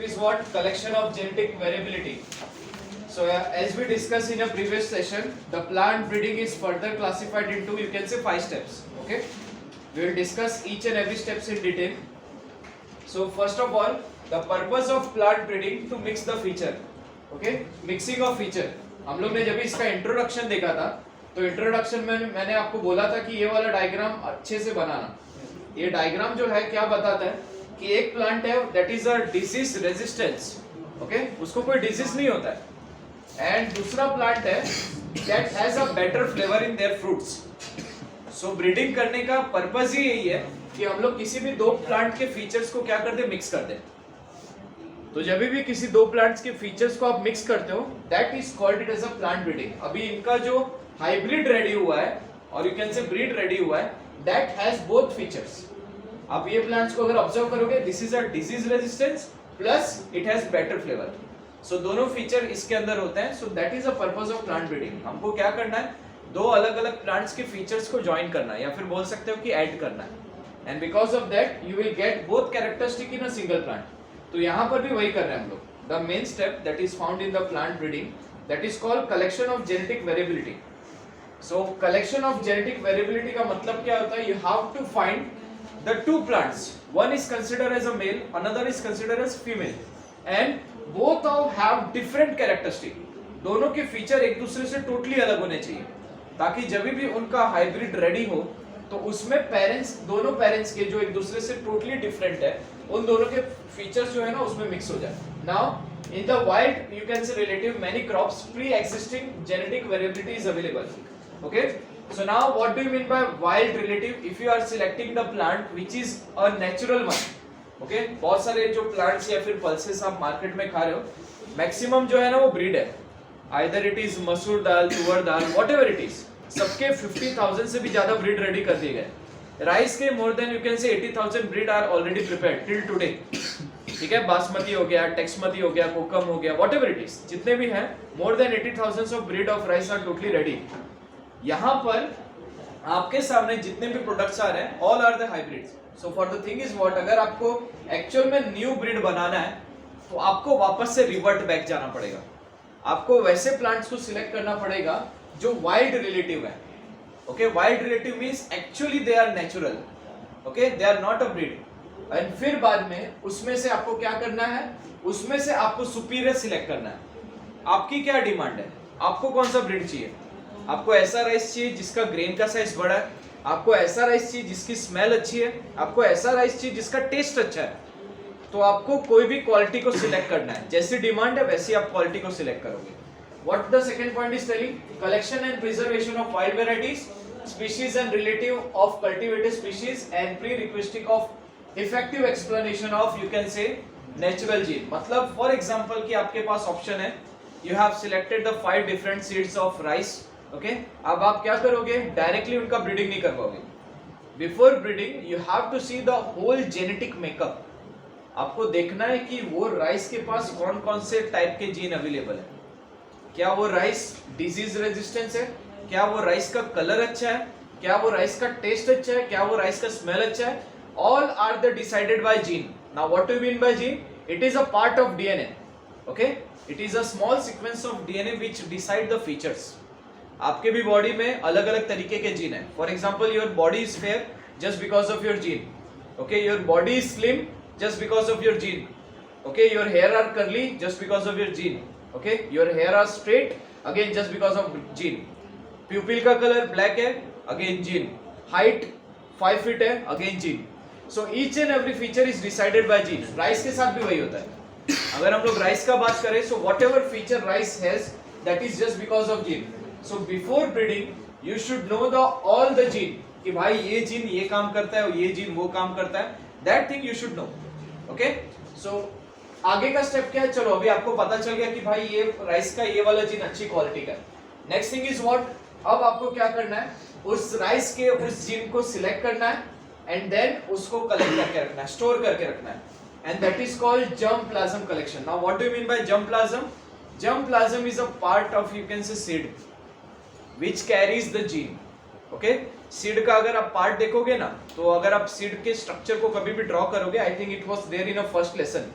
is what? Collection of genetic variability. So as we discussed in a previous session, the plant breeding is further classified into, you can say, 5 steps. Okay, we will discuss each and every steps in detail. So first of all, the purpose of plant breeding to mix the feature. Okay, mixing of feature. हम लोग ने जब इसका introduction देखा था तो introduction में मैंने आपको बोला था कि ये वाला डायग्राम अच्छे से बनाना. ये डायग्राम जो है क्या बताता है कि एक प्लांट है that is a disease resistance. Okay, उसको कोई डिजीज नहीं होता है. एंड दूसरा प्लांट है that has a better flavour in their fruits. So breeding करने का पर्पस ही यही है कि हम लोग किसी भी दो प्लांट के फीचर्स को क्या कर दे, मिक्स कर दे. तो जब भी किसी दो प्लांट्स के फीचर्स को आप मिक्स करते हो that is called it as a plant breeding. अभी इनका जो हाइब्रिड रेडी हुआ है और you can say breed ready हुआ है दैट हैज बोथ फीचर्स. आप ये प्लांट्स को अगर ऑब्जर्व करोगे, this is a disease resistance plus it has better flavour. So दोनों फीचर इसके अंदर होते हैं. So that is a purpose of plant breeding. हमको क्या करना है, दो अलग अलग प्लांट्स के फीचर्स को ज्वाइन करना है या फिर बोल सकते हो कि ऐड करना है. And because of that you will get both characteristic in a single plant. तो यहाँ पर भी वही कर रहे हैं हम लोग. The main step that is found in the plant breeding that is called collection of genetic variability. So collection of genetic variability का मतलब क्या होता है, you have to find the two plants, one is considered as a male, another is considered as female, and both have different characteristic. दोनों के feature एक दूसरे से टोटली अलग होने चाहिए ताकि जब भी उनका हाइब्रिड रेडी हो तो उसमें पेरेंट्स, दोनों पेरेंट्स के जो एक दूसरे से टोटली डिफरेंट है, उन दोनों के फीचर्स जो है ना उसमें मिक्स हो जाए. Now in the wild you can से relative many crops pre existing genetic variability is available. Okay, so now what do you mean by wild relative? If you are selecting the plant which is a natural one, okay, बहुत सारे जो plants या फिर pulses आप market में खा रहे हो, मैक्सिमम जो है ना वो ब्रीड है. either it is मसूर दाल, तुअर दाल, whatever it is, सबके 50,000 से भी ज्यादा ब्रीड रेडी कर दिए गए. राइस के more than you can say 80,000 breed are already prepared till today. ठीक है, बासमती हो गया, टेक्समती हो गया, कोकम हो गया, whatever it is, जितने भी हैं more than 80,000 of breed of rice are totally ready. यहाँ पर आपके सामने जितने भी प्रोडक्ट्स आ रहे हैं all are the hybrids. So for the thing is what, अगर आपको एक्चुअल में न्यू ब्रीड बनाना है तो आपको वापस से रिवर्ट बैक जाना पड़ेगा. आपको वैसे प्लांट्स को सिलेक्ट करना पड़ेगा जो वाइल्ड रिलेटिव है. Okay, wild relative means actually they are natural. Okay, they are not a breed. And फिर बाद में उसमें से आपको क्या करना है, उसमें से आपको सुपीरियर सिलेक्ट करना है. आपकी क्या डिमांड है, आपको कौन सा ब्रीड चाहिए? आपको ऐसा राइस चाहिए जिसका ग्रेन का साइज बड़ा है, आपको ऐसा राइस चाहिए जिसकी स्मेल अच्छी है, आपको ऐसा राइस चाहिए जिसका टेस्ट अच्छा है. तो आपको कोई भी क्वालिटी को सिलेक्ट करना है, जैसी डिमांड है वैसी आप क्वालिटी को सिलेक्ट करोगे. What the second point is telling, collection and preservation of wild varieties, species and relative of cultivated species and pre requesting of effective explanation of you can से natural gene. मतलब for example कि आपके पास option है, you have selected the 5 different seeds of rice. Okay, अब आप क्या करोगे, directly उनका ब्रीडिंग नहीं कर पाओगे. Before breeding you have to see the whole genetic makeup. आपको देखना है कि वो राइस के पास कौन कौन से टाइप के जीन अवेलेबल है. क्या वो राइस डिजीज रेजिस्टेंस है, क्या वो राइस का कलर अच्छा है, क्या वो राइस का टेस्ट अच्छा है, क्या वो राइस का स्मेल अच्छा है. All are the decided by gene. Now what do you mean by gene? It is a part of DNA. Okay, it is a small sequence of DNA which decide the features. आपके भी body में अलग अलग तरीके के gene है. For example your body is fair just because of your gene. Okay, your body is slim just because of your gene. Okay, your hair are curly just because of your gene. Okay, your hair are straight again just because of gene. Pupil का colour black है, again gene. Height 5 feet है, again gene. So each and every feature is decided by gene. Rice के साथ भी वही होता है. अगर हम लोग राइस का बात करें, so what ever feature rice has that is just because of gene. So before breeding, you should know all the gene कि भाई ये जीन ये काम करता है और ये जीन वो काम करता है. That thing you should know. Okay? So आगे का स्टेप क्या है, चलो अभी आपको पता चल गया कि भाई ये राइस का ये वाला जीन अच्छी क्वालिटी का है. नेक्स्ट थिंग इज व्हाट, अब आपको क्या करना है, उस राइस के उस जीन को सिलेक्ट करना है एंड देन उसको कलेक्ट करके रखना है, स्टोर करके रखना है. And that is called germ plasm collection. Now what do you mean bye germ plasm? Germ plasm is a part of you can से seed which carries the gene. Okay, seed का अगर आप part देखोगे ना, तो अगर आप seed के स्ट्रक्चर को कभी भी ड्रॉ करोगे, I think it was there in a first lesson.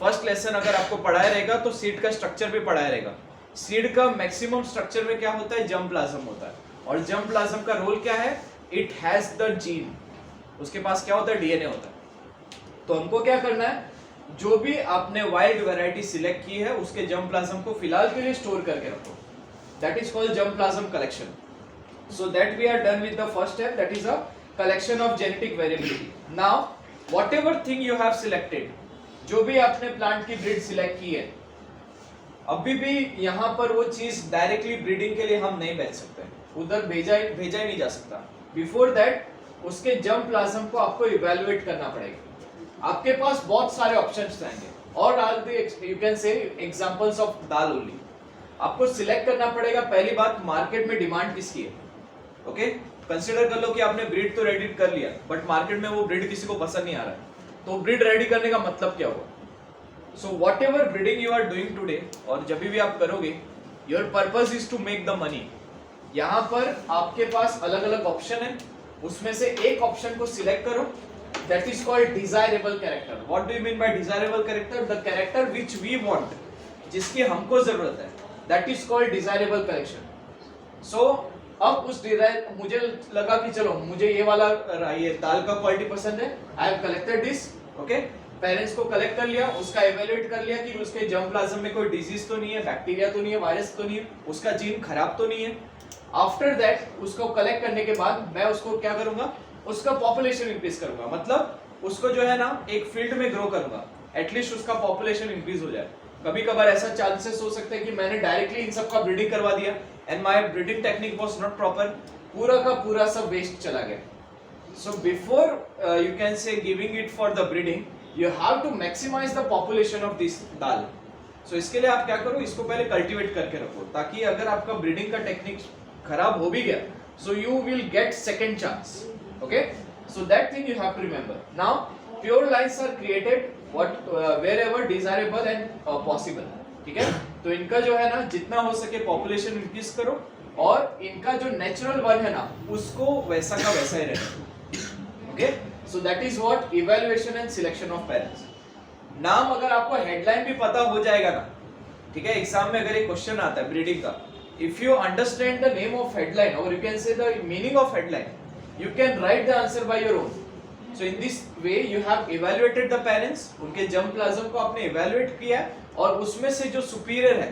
First lesson अगर आपको पढ़ाया रहेगा तो सीड का स्ट्रक्चर भी पढ़ाया रहेगा। सीड का मैक्सिमम स्ट्रक्चर में क्या होता है, जर्म प्लाज्म होता है, और जर्म प्लाज्म का रोल क्या है, इट हैज द जीन, उसके पास क्या होता है, डीएनए होता है। तो हमको क्या करना है, जो भी आपने वाइल्ड वैरायटी सिलेक्ट की है उसके जर्म प्लाज्म को फिलहाल के लिए स्टोर करके रखो, that is called germ plasm collection. So that we are done with the first step, that is a collection of genetic variability. Now whatever thing you have selected, जो भी आपने plant की ब्रीड सिलेक्ट की है, अभी भी यहाँ पर वो चीज डायरेक्टली ब्रीडिंग के लिए हम नहीं भेज सकते, उधर भेजा ही नहीं जा सकता। बिफोर दैट उसके जर्म प्लाज्म को आपको इवेलुएट करना पड़ेगा। आपके पास बहुत सारे ऑप्शंस रहेंगे, और आल यू कैन से एग्जांपल्स ऑफ दाल ओनली। आपको सिलेक्ट करना पड़ेगा, पहली बात मार्केट में डिमांड किसकी है। ओके, कंसीडर कर लो कि आपने ब्रीड तो रेडी कर लिया, बट मार्केट में वो ब्रीड किसी को पसंद नहीं आ रहा है, तो ब्रीड रेडी करने का मतलब क्या होगा। So whatever breeding you are doing today, और जब भी आप करोगे, your purpose is to make the money. यहाँ पर आपके पास अलग अलग ऑप्शन है, उसमें से एक ऑप्शन को सिलेक्ट करो, that is called desirable character. What do you mean by desirable character, the character which we want, जिसकी हमको जरूरत है, that is called desirable collection. So अब उस डिजायर, मुझे लगा कि चलो मुझे ये वाला ये दाल का क्वालिटी पसंद है, I have collected this. Okay, parents को कलेक्ट कर लिया, उसका इवेल्युएट कर लिया कि उसके जर्म प्लाज्म में कोई डिजीज तो नहीं है, बैक्टीरिया तो नहीं है, वायरस तो नहीं है, उसका जीन खराब तो नहीं है। आफ्टर दैट उसको कलेक्ट करने के बाद मैं उसको क्या करूंगा, उसका पॉपुलेशन इंक्रीज करूंगा, मतलब उसको जो है ना एक फील्ड में ग्रो करूंगा, एटलीस्ट उसका पॉपुलेशन इंक्रीज हो जाए। कभी कभार ऐसा चांसेस हो सकता है कि मैंने डायरेक्टली इन सब का ब्रीडिंग करवा दिया and my breeding technique was not proper, पूरा का पूरा सब वेस्ट चला गया। So before you can say giving it for the breeding, you have to maximize the population of this dal. सो इसके लिए आप क्या करो, इसको पहले कल्टीवेट करके रखो, ताकि अगर आपका ब्रीडिंग का टेक्निक खराब हो भी गया, so you will get second chance. Okay, so that thing you have to remember. Now pure lines are created wherever desirable and possible, ठीक है। तो इनका जो है ना जितना हो सके पॉपुलेशन इंक्रीज करो, और इनका जो नेचुरल वन है ना उसको वैसा का वैसा ही रहना। Okay, so that is what evaluation and selection of parents. नाम अगर आपको हेडलाइन भी पता हो जाएगा ना, ठीक है, एग्जाम में अगर एक क्वेश्चन आता है ब्रीडिंग का, if you understand the name of headline और you can say the meaning of headline, you can write the answer by your own. So in this way you have evaluated the parents, उनके germ plasm को आपने evaluate किया, और उसमें से जो superior है,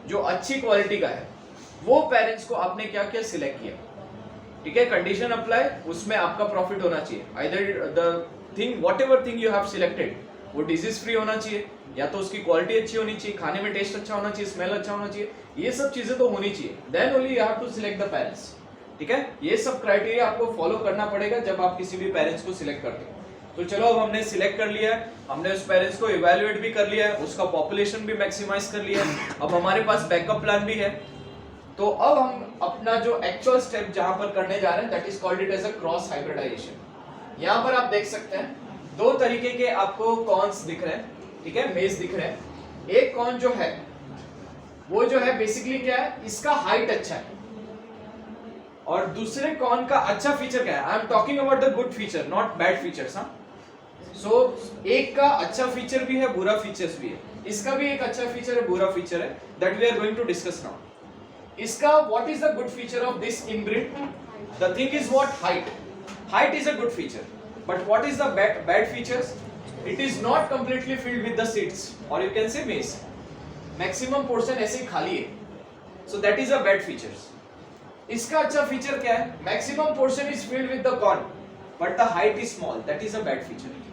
जो अच्छी क्वालिटी का है, वो पेरेंट्स को आपने क्या किया, सिलेक्ट किया, ठीक है। कंडीशन अप्लाई, उसमें आपका प्रॉफिट होना चाहिए, either the thing what ever thing you have selected वो डिजीज फ्री होना चाहिए, या तो उसकी क्वालिटी अच्छी होनी चाहिए, खाने में टेस्ट अच्छा होना चाहिए, स्मेल अच्छा होना चाहिए, ये सब चीजें तो होनी चाहिए, then only you have to select the parents, ठीक है। ये सब क्राइटेरिया आपको फॉलो करना पड़ेगा जब आप किसी भी पेरेंट्स को सिलेक्ट करते हो। तो चलो, अब हमने सिलेक्ट कर लिया है, हमने उस पेरेंट्स को इवैल्यूएट भी कर लिया है, उसका पॉपुलेशन भी मैक्सिमाइज कर लिया है, अब हमारे पास बैकअप प्लान भी है। तो अब हम अपना जो एक्चुअल स्टेप जहां पर करने जा रहे हैं, that is called it as a cross hybridization. यहाँ पर आप देख सकते हैं दो तरीके के आपको कॉर्न्स दिख रहे हैं, ठीक है, मेज दिख रहे हैं। एक कॉर्न जो है वो जो है बेसिकली क्या है, इसका हाइट अच्छा है, और दूसरे कॉर्न का अच्छा फीचर क्या है, I am talking about the good feature, not bad features. हाँ, सो एक का अच्छा फीचर भी है, बुरा फीचर्स भी है, इसका भी एक अच्छा फीचर है, बुरा फीचर है, that we are going to discuss now. इसका what is the good feature of this inbreed, the thing is what, height is a good feature, but what is the bad features, it is not completely filled with the seeds, और you can say maize, maximum portion ऐसे ही खाली है, so that is a bad features. इसका अच्छा feature क्या है, maximum portion is filled with the corn but the height is small, that is a bad feature.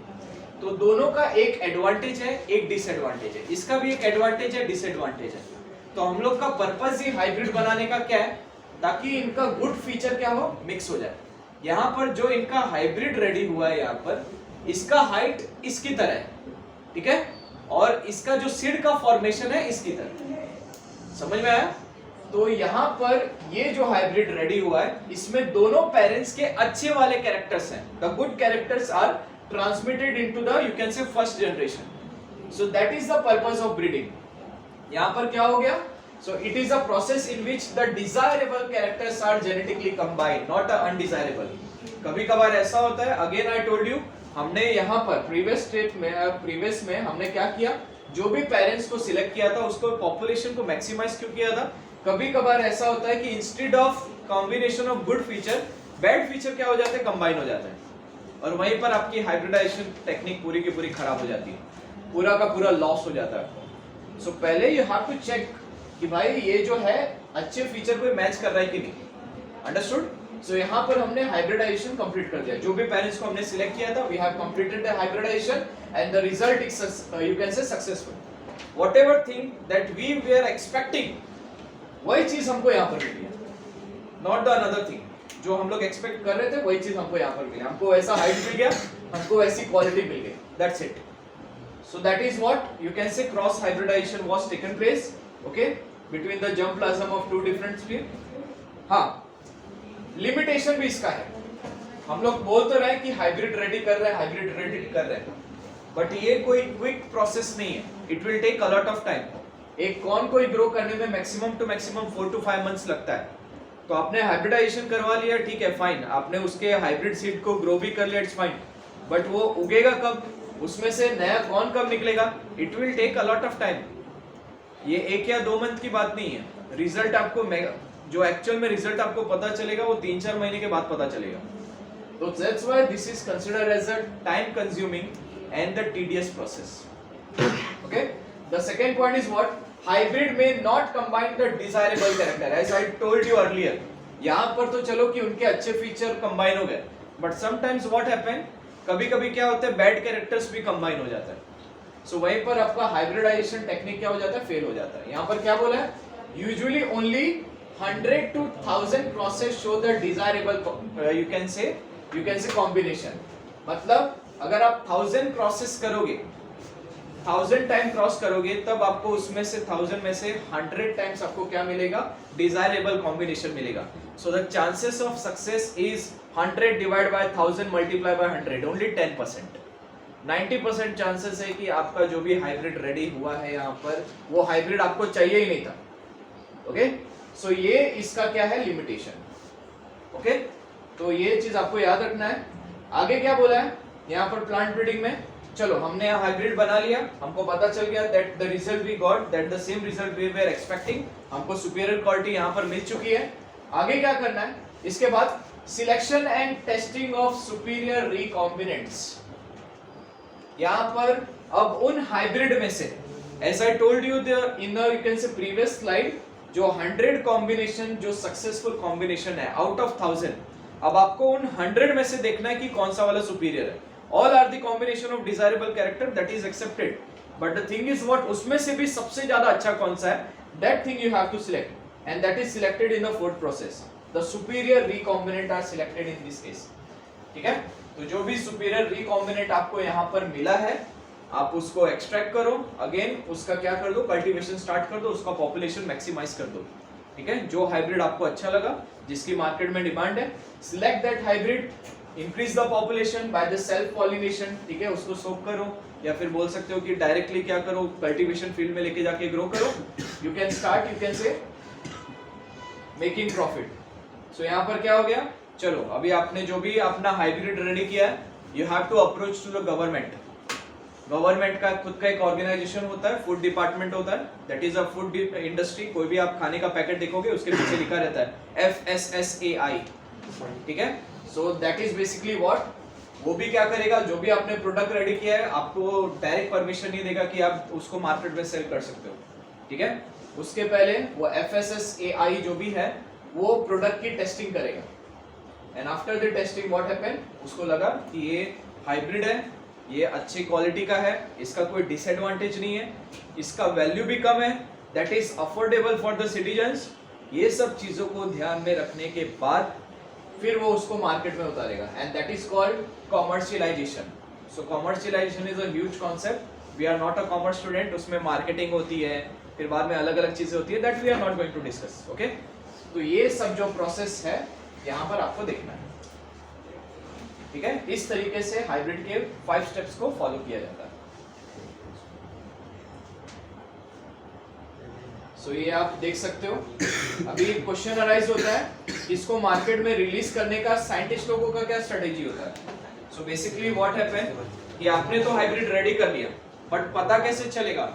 तो दोनों का एक एडवांटेज है, एक डिसएडवांटेज है, इसका भी एक एडवांटेज है, डिसएडवांटेज है। तो हम लोग का पर्पस ही हाइब्रिड बनाने का क्या है, ताकि इनका गुड फीचर क्या हो, मिक्स हो जाए। यहाँ पर जो इनका हाइब्रिड रेडी हुआ है, यहाँ पर इसका हाइट इसकी तरह है, ठीक है, और इसका जो सीड का फॉर्मेशन है इसकी तरह, समझ में आया। तो यहाँ पर ये जो हाइब्रिड रेडी हुआ है, इसमें दोनों पेरेंट्स के अच्छे वाले कैरेक्टर्स हैं, the good characters are transmitted into the you can say first generation, so that is the purpose of breeding. यहाँ पर क्या हो गया, so it is a process in which the desirable characters are genetically combined, not a undesirable. कभी कभार ऐसा होता है, अगेन आई टोल्ड यू, हमने यहाँ पर प्रीवियस में हमने क्या किया, जो भी पेरेंट्स को सिलेक्ट किया था उसको पॉपुलेशन को मैक्सिमाइज क्यों किया था। कभी कभार ऐसा होता है कि instead of combination of good feature bad feature क्या हो जाते हैं, कंबाइन हो जाते हैं, और वहीं पर आपकी हाइब्रिडाइजेशन टेक्निक पूरी की पूरी खराब हो जाती है, पूरा का पूरा लॉस हो जाता है। सो पहले यू हैव टू चेक कि भाई ये जो है अच्छे फीचर को मैच कर रहा है कि नहीं, अंडरस्टूड। सो यहाँ पर हमने हाइब्रिडाइजेशन कंप्लीट कर दिया, जो भी पेरेंट्स को हमने सिलेक्ट किया था we have completed the hybridization and the result is you can say successful. Whatever thing that we were expecting वही चीज हमको यहाँ पर मिली है, नॉट द अनदर थिंग। जो हम लोग एक्सपेक्ट कर रहे थे वही चीज हमको यहाँ पर मिली, हमको वैसा हाइट मिल गया, हमको वैसी क्वालिटी मिल गई, that's it. So that is what you can say cross hybridization was taken place, okay, between the germ plasm of two different species। हाँ, limitation भी इसका है, हम लोग बोल तो रहे हैं कि हाइब्रिड रेडी कर रहे हैं, हाइब्रिड रेडी कर रहे हैं, बट ये कोई क्विक प्रोसेस नहीं है, it will take a lot of time. एक कॉर्न को ग्रो करने में maximum to maximum 4 to 5 months लगता है। तो आपने हाइब्रिडाइजेशन करवा लिया, ठीक है, फाइन, आपने उसके हाइब्रिड सीड को ग्रो भी कर लिया, इट्स फाइन, बट वो उगेगा कब, उसमें से नया कौन कब निकलेगा, it will take a lot of time. ये 1 या 2 मंथ की बात नहीं है, रिजल्ट आपको जो एक्चुअल में रिजल्ट आपको पता चलेगा वो 3-4 महीने के बाद पता चलेगा। तो that's why this is considered as a time consuming and the tedious process, okay. The second point is what, hybrid में not combine the desirable character, as I told you earlier. यहाँ पर तो चलो कि उनके अच्छे फीचर कंबाइन हो गए, बट समटाइम्स व्हाट हैपन, कभी कभी क्या होता है, बैड कैरेक्टर्स भी कंबाइन हो जाता है। सो वहीं पर आपका हाइब्रिडाइजेशन टेक्निक क्या हो जाता है, फेल हो जाता है। यहाँ पर क्या बोला है, usually only 100 to 1000 crosses show the desirable you can से कॉम्बिनेशन। मतलब अगर आप 1000 क्रॉसेस करोगे, 1000 टाइम क्रॉस करोगे, तब आपको उसमें से 1000 में से 100 टाइम्स आपको क्या मिलेगा, डिजायरेबल कॉम्बिनेशन मिलेगा। So the chances of success is 100 divide by 1000 multiply by 100, only 10%। 90% chances है कि आपका जो भी हाइब्रिड रेडी हुआ है यहाँ पर, वो हाइब्रिड आपको चाहिए ही नहीं था, ओके। सो ये इसका क्या है, लिमिटेशन, ओके। तो ये चीज आपको याद रखना है। आगे क्या बोला है यहाँ पर प्लांट ब्रीडिंग में, चलो हमने यहाँ हाइब्रिड बना लिया, हमको पता चल गया that the result we got, that the same result we were expecting, हमको सुपीरियर क्वालिटी यहाँ पर मिल चुकी है। आगे क्या करना है, इसके बाद selection and testing of superior recombinants. यहाँ पर अब उन हाइब्रिड में से, as I told you in the you can say previous slide, जो 100 कॉम्बिनेशन जो सक्सेसफुल कॉम्बिनेशन है आउट ऑफ 1000, अब आपको उन 100 में से देखना है कि कौन सा वाला सुपीरियर है। All are the combination of desirable character, that is accepted, but the thing is what, उसमें से भी सबसे ज्यादा अच्छा कौन सा है, that thing you have to select and that is selected in the fourth process. The superior recombinant are selected in this case, ठीक है। तो जो भी सुपीरियर रिकॉम्बिनेंट आपको यहाँ पर मिला है, आप उसको एक्सट्रैक्ट करो, अगेन उसका क्या कर दो, कल्टीवेशन स्टार्ट कर दो, उसका पॉपुलेशन मैक्सिमाइज कर दो, ठीक है। जो हाइब्रिड आपको अच्छा लगा, जिसकी मार्केट में डिमांड है, select that hybrid, increase the population by the self pollination, ठीक है, उसको सोक करो, या फिर बोल सकते हो कि डायरेक्टली क्या करो, कल्टीवेशन फील्ड में लेके जाके ग्रो करो। You can start, you can say making profit. So यहाँ पर क्या हो गया, चलो अभी आपने जो भी अपना हाइब्रिड रेडी किया है, you have to approach to the government. Government का खुद का एक ऑर्गेनाइजेशन होता है, फूड डिपार्टमेंट होता है, that is a food industry. कोई भी आप खाने का पैकेट देखोगे उसके पीछे लिखा रहता है FSSAI, ठीक है। So that is basically what, वो भी क्या करेगा, जो भी आपने प्रोडक्ट रेडी किया है, आपको डायरेक्ट परमिशन नहीं देगा कि आप उसको मार्केट में सेल कर सकते हो, ठीक है। उसके पहले वो FSSAI जो भी है, वो प्रोडक्ट की टेस्टिंग करेगा, and after the testing what happen, उसको लगा कि ये हाइब्रिड है, ये अच्छी क्वालिटी का है, इसका कोई डिसएडवांटेज नहीं है, इसका वैल्यू भी कम है, that is affordable for the citizens. ये सब चीजों को ध्यान में रखने के बाद फिर वो उसको मार्केट में उतारेगा, and that is called commercialization. So commercialization is a huge concept, we are not a commerce student, उसमें मार्केटिंग होती है, फिर बाद में अलग अलग चीजें होती है, that we are not going to discuss, okay. तो ये सब जो प्रोसेस है यहाँ पर आपको देखना है, ठीक है। इस तरीके से हाइब्रिड के 5 स्टेप्स को फॉलो किया जाता है। सो ये आप देख सकते हो। अभी क्वेश्चन अराइज होता है, इसको मार्केट में रिलीज करने का साइंटिस्ट लोगों का क्या स्ट्रेटेजी होता है। सो बेसिकली व्हाट हैपन कि आपने तो हाइब्रिड रेडी कर लिया, बट पता कैसे चलेगा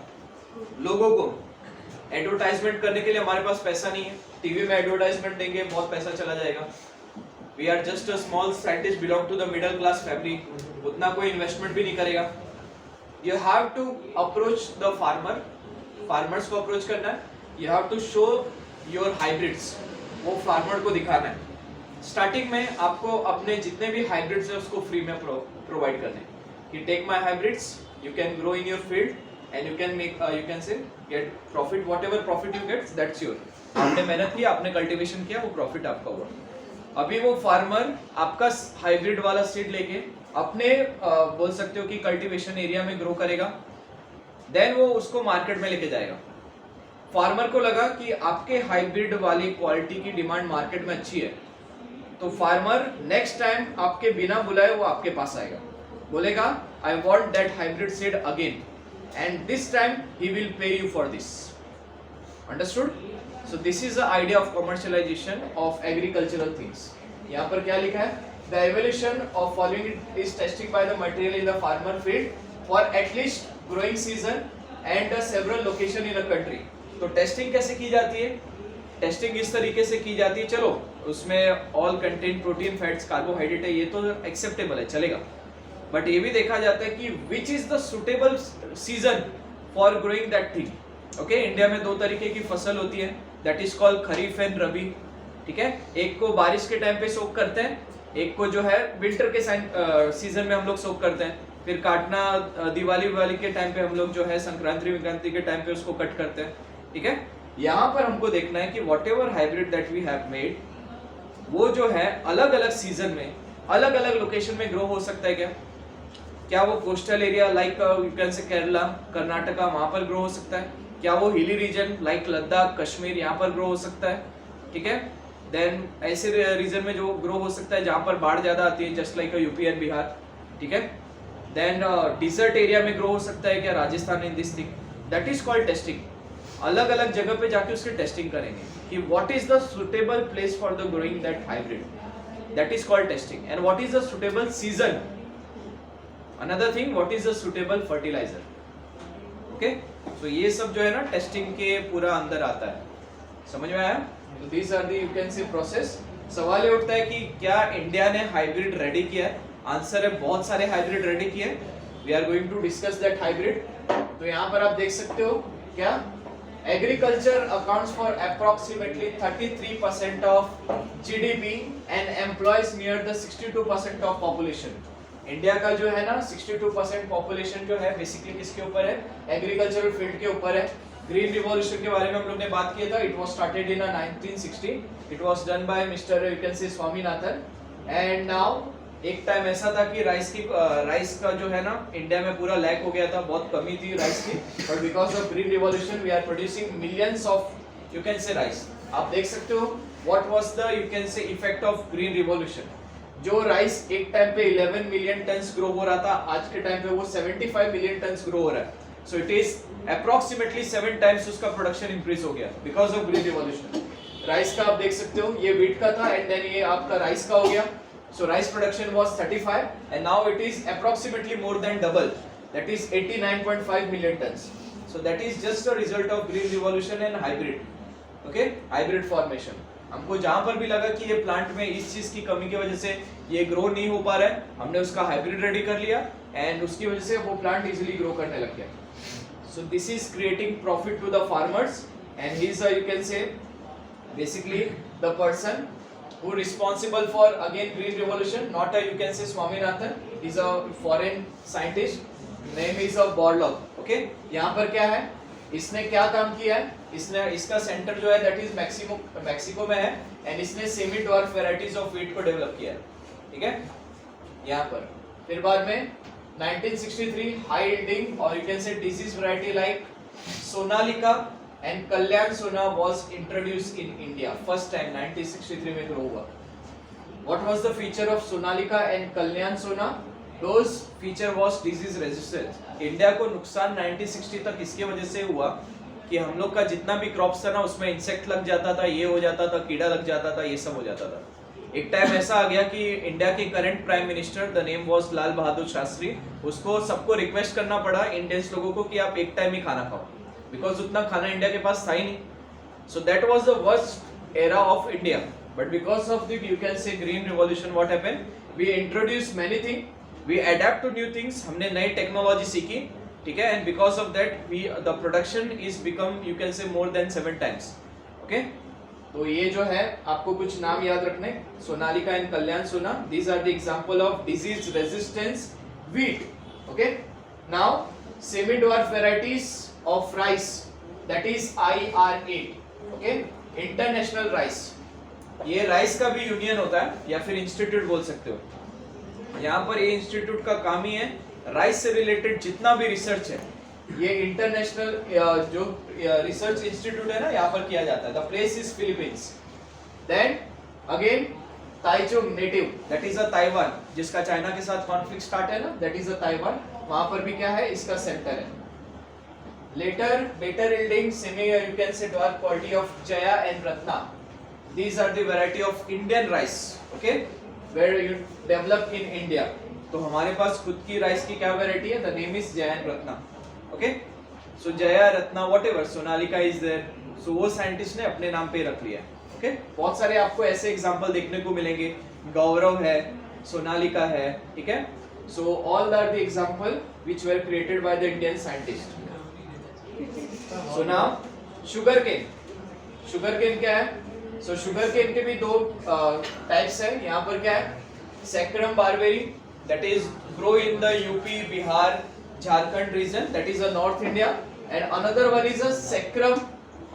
लोगों को? एडवर्टाइजमेंट करने के लिए हमारे पास पैसा नहीं है, टीवी में एडवर्टाइजमेंट देंगे बहुत पैसा चला जाएगा। We are just a small scientist, belong to the middle class family, उतना कोई इन्वेस्टमेंट भी नहीं करेगा। You have to approach the farmer, farmers को अप्रोच करना है, you have to show your hybrids, वो फार्मर को दिखाना है। स्टार्टिंग में आपको अपने जितने भी हाइब्रिड्स है उसको फ्री में प्रोवाइड करने कि take my hybrids, you can grow in your field and you can make you can say get profit, whatever profit you get that's your. आपने मेहनत की, आपने कल्टीवेशन किया, वो प्रॉफिट आपका हुआ। अभी वो फार्मर आपका हाइब्रिड वाला सीड लेके अपने बोल सकते हो कि कल्टीवेशन एरिया में ग्रो करेगा, देन वो उसको मार्केट में लेके जाएगा। फार्मर को लगा कि आपके हाइब्रिड वाली क्वालिटी की डिमांड मार्केट में अच्छी है, तो फार्मर नेक्स्ट टाइम आपके बिना बुलाए वो आपके पास आएगा, बोलेगा I want that hybrid seed again and this time he will pay you for this. Understood? So this is the idea of commercialisation of agricultural things. यहाँ पर क्या लिखा है? The evolution of following is testing by the material in the farmer field for at least growing season and several location in a country. तो testing कैसे की जाती है? टेस्टिंग इस तरीके से की जाती है, चलो उसमें all content protein, fats, carbohydrate है, ये तो एक्सेप्टेबल है, चलेगा, बट ये भी देखा जाता है कि which is the suitable season for growing that thing. Okay, India में दो तरीके की फसल होती है, that is called kharif and rabi. ठीक है, एक को बारिश के टाइम पे सोक करते हैं, एक को जो है विंटर के सीजन में हम लोग सोक करते हैं, फिर काटना दिवाली के टाइम पे हम लोग जो है संक्रांति के टाइम पे उसको कट करते हैं। ठीक है, यहाँ पर हमको देखना है कि whatever hybrid that we have made, वो जो है अलग अलग सीजन में अलग अलग लोकेशन में ग्रो हो सकता है क्या? क्या वो coastal area like you can से केरला, कर्नाटका, वहां पर ग्रो हो सकता है? क्या वो hilly region like Ladakh, Kashmir, यहाँ पर ग्रो हो सकता है? ठीक है, देन ऐसे रीजन में जो ग्रो हो सकता है जहाँ पर बाढ़ ज्यादा आती है, just like UP and Bihar. ठीक है, देन डिजर्ट एरिया में ग्रो हो सकता है क्या? Rajasthan in this thing, that is called testing. अलग अलग जगह पे जाके उसकी टेस्टिंग करेंगे कि what is the suitable place for the growing that hybrid, that is called testing. And what is the suitable season, another thing, what is the suitable fertilizer. Okay, so ये सब जो है ना टेस्टिंग के पूरा अंदर आता है, समझ में आया? तो these are the you can say process. सवाल ये उठता है कि क्या इंडिया ने हाइब्रिड रेडी किया है? आंसर है बहुत सारे हाइब्रिड रेडी किए। We are going to discuss that hybrid. तो यहाँ पर आप देख सकते हो क्या, Agriculture accounts for approximately 33% of GDP and employs near the 62% of population. India का जो है ना 62% पॉपुलेशन जो है बेसिकली किसके ऊपर है? एग्रीकल्चरल फील्ड के ऊपर है। ग्रीन रिवॉल्यूशन के बारे में हम लोग ने बात किया था, it was started in 1960, it was done by mister you can से स्वामीनाथन। एंड नाउ एक टाइम ऐसा था कि राइस का जो है ना इंडिया में पूरा लैक हो गया था, बहुत कमी थी राइस की, but because of green revolution we are producing millions of you can say rice. आप देख सकते हो what was the you can say effect of green revolution. जो राइस एक टाइम पे 11 मिलियन टन्स ग्रो हो रहा था, आज के टाइम पे वो 75 मिलियन टन्स ग्रो हो रहा है। सो इट इज अप्रोक्सीमेटली 7 टाइम्स उसका प्रोडक्शन इंक्रीज हो गया because of green revolution. Rice का आप देख सकते हो, ये व्हीट का था एंड देन ये आपका राइस का हो गया। So rice production was 35 and now it is approximately more than double, that is 89.5 million tons. So that is just a result of green revolution and hybrid, okay, hybrid formation. हमको जहाँ पर भी लगा कि ये प्लांट में इस चीज की कमी की वजह से ये ग्रो नहीं हो पा रहा है, हमने उसका हाइब्रिड रेडी कर लिया एंड उसकी वजह से वो प्लांट इजीली ग्रो करने लग गया। So this is creating profit to the farmers and he is you can say basically the person who responsible for again green revolution, not a you can say Swaminathan, he's a foreign scientist, name is of Borlaug. Okay, यहाँ पर क्या है, इसने क्या काम किया है? इसने इसका सेंटर जो है दैट इज मैक्सिको में है एंड इसने semi dwarf varieties of wheat को डेवलप किया है। ठीक है, यहाँ पर फिर बाद में 1963 हाई यील्डिंग और यू कैन से disease variety like Sonalika and Kalyan Sona was introduced in India first time 1963 में ग्रो हुआ। What was the feature of Sonalika and Kalyan Sona? Those feature was disease resistance. India को नुकसान 1960 तक इसके वजह से हुआ कि हम लोग का जितना भी क्रॉप्स था ना उसमें इंसेक्ट लग जाता था, ये हो जाता था, कीड़ा लग जाता था, ये सब हो जाता था। एक टाइम ऐसा आ गया कि इंडिया के current prime minister, the name was Lal Bahadur Shastri, उसको सबको रिक्वेस्ट करना पड़ा इंडियंस लोगों को कि आप एक टाइम ही खाना खाओ, बिकॉज उतना खाना इंडिया के पास था ही नहीं. So that was the worst era of India. But because of the, you can say, green revolution, what happened? We introduced many things. We adapt to new things. हमने नई technology सीखी, ठीक है, and because of that we the production is become, you can say, more than 7 times. Okay? तो ये जो है आपको कुछ नाम याद रखने, सोनालिका एंड कल्याण सोना. These are the example of disease resistance wheat. Okay? Now semi-dwarf varieties of rice, that is IRA. Okay? International rice. ये राइस का भी यूनियन होता है या फिर इंस्टीट्यूट बोल सकते हो. यहाँ पर ये इंस्टीट्यूट का काम ही है राइस से रिलेटेड जितना भी रिसर्च है, ये इंटरनेशनल जो रिसर्च इंस्टीट्यूट है ना, यहाँ पर किया जाता है. The place is Philippines. Then again Taichung native, that is a Taiwan, जिसका चाइना के साथ कॉन्फ्लिक्ट स्टार्ट है ना, दैट इज अ ताइवान. वहां पर भी क्या है, इसका सेंटर है. Later better yielding semi, you can say dwarf quality of Jaya and Ratna. These are the variety of Indian rice, okay, where you develop in India. तो हमारे पास खुद की राइस की क्या वैरायटी है, the name is Jaya and Ratna. Okay, so Jaya, Ratna, whatever, Sonalika is there. So वो scientist ने अपने नाम पे रख लिया. ओके, बहुत सारे आपको ऐसे एग्जांपल देखने को मिलेंगे. गौरव है, सोनालिका है, ठीक है. So all are the example which were created by the Indian scientist. So now sugar cane. Sugar cane क्या है? सो शुगर केन के भी दो टाइप्स है. यहाँ पर क्या है, sacrum barberi, that is grow in the UP, Bihar, Jharkhand region, that is a north India. And another one is a saccharum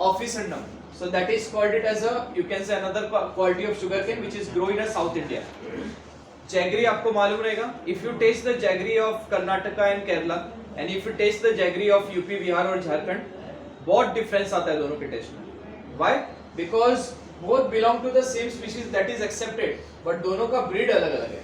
officinarum. So that is called it as a, you can say, another quality of sugarcane which is grow in a South India. Jaggery आपको मालूम रहेगा. If you taste the jaggery of Karnataka and Kerala and if you taste the jaggery of UP, Bihar और झारखंड, बहुत difference आता है दोनों के test में. Why? Because both belong to the same species, that is accepted, but दोनों का breed अलग अलग है.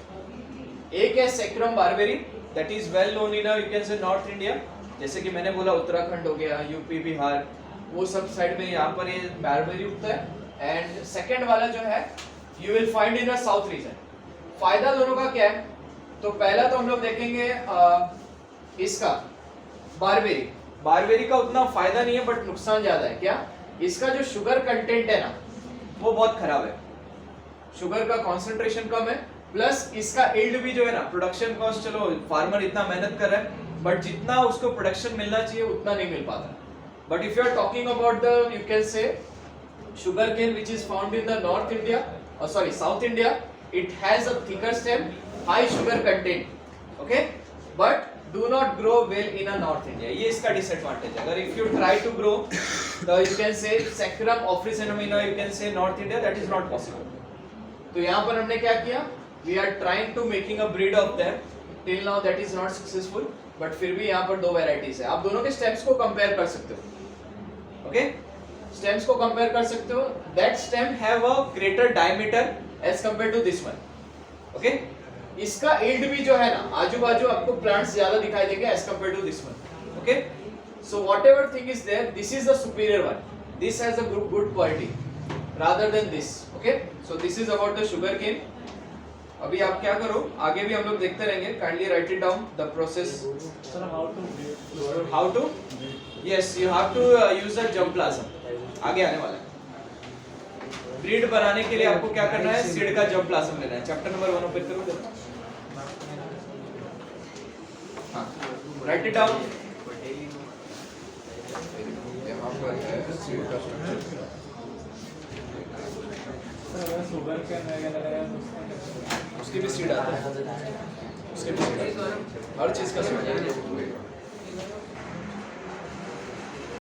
एक है sacrum barberi, that is well known in you can say North India, जैसे कि मैंने बोला उत्तराखंड हो गया, यूपी, बिहार, वो सब साइड में यहाँ पर ये बारबेरी उगता है. एंड सेकंड वाला जो है you will find in a south region. फायदा दोनों का क्या है? तो पहला तो हम लोग देखेंगे इसका बारबेरी. बारबेरी का उतना फायदा नहीं है बट नुकसान ज्यादा है. क्या? इसका जो शुगर कंटेंट है ना, वो बहुत खराब है. शुगर का कंसंट्रेशन कम है, प्लस इसका यील्ड भी जो है ना, प्रोडक्शन कॉस्ट, चलो फार्मर इतना मेहनत कर रहा है बट जितना उसको प्रोडक्शन मिलना चाहिए उतना नहीं मिल पाता. But if you are talking about the, you can say, sugar cane which is found in the north India, sorry south India, it has a thicker stem, high sugar content. Okay, but do not grow well in a North India. ये इसका disadvantage है. अगर if you try to grow the, you can say, Saccharum officinum in a, you can say North India, that is not possible. तो यहाँ पर हमने क्या किया, we are trying to making a breed of them. Till now that is not successful, but फिर भी यहाँ पर दो varieties है. आप दोनों के stems को compare कर सकते हो. Okay, stems को compare कर सकते हो. That stem have a greater diameter as compared to this one. Okay, इसका यील्ड भी जो है ना, आजू बाजू आपको प्लांट्स ज्यादा दिखाई देंगे as compare to this one. Okay, so whatever thing is there, this is the superior one. This has a good quality rather than this. Okay, so this is about the sugar cane. अभी आप क्या करो, आगे भी हम लोग देखते रहेंगे. Kindly write it down the process. How to, yes, you have to use a germplasm. आगे आने वाला है. ब्रीड बनाने के लिए आपको क्या करना है, सीड का जर्मप्लाज्म लेना है. चैप्टर नंबर 1 ओपन करो. Right it down. उसकी भी सीड आता है, उसके भी सीड आता है, हर चीज का सीड.